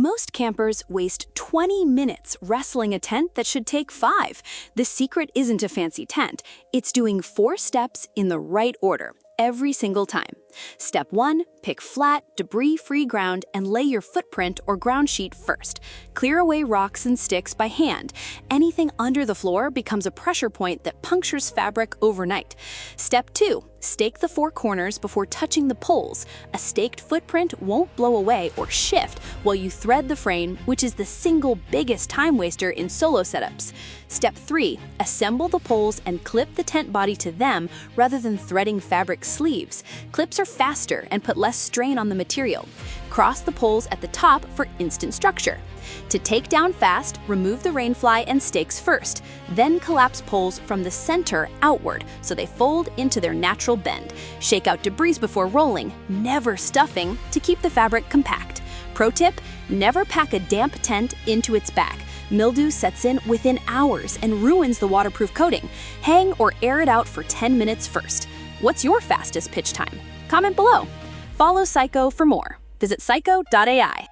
Most campers waste 20 minutes wrestling a tent that should take 5. The secret isn't a fancy tent. It's doing 4 steps in the right order every single time. Step 1, pick flat, debris-free ground and lay your footprint or ground sheet first. Clear away rocks and sticks by hand. Anything under the floor becomes a pressure point that punctures fabric overnight. Step 2, stake the 4 corners before touching the poles. A staked footprint won't blow away or shift while you thread the frame, which is the single biggest time waster in solo setups. Step 3, assemble the poles and clip the tent body to them rather than threading fabric sleeves. Clips are faster and put less strain on the material. Cross the poles at the top for instant structure. To take down fast, remove the rainfly and stakes first, then collapse poles from the center outward so they fold into their natural bend. Shake out debris before rolling, never stuffing, to keep the fabric compact. Pro tip, never pack a damp tent into its back. Mildew sets in within hours and ruins the waterproof coating. Hang or air it out for 10 minutes first. What's your fastest pitch time? Comment below. Follow Sikho for more. Visit Sikho.ai.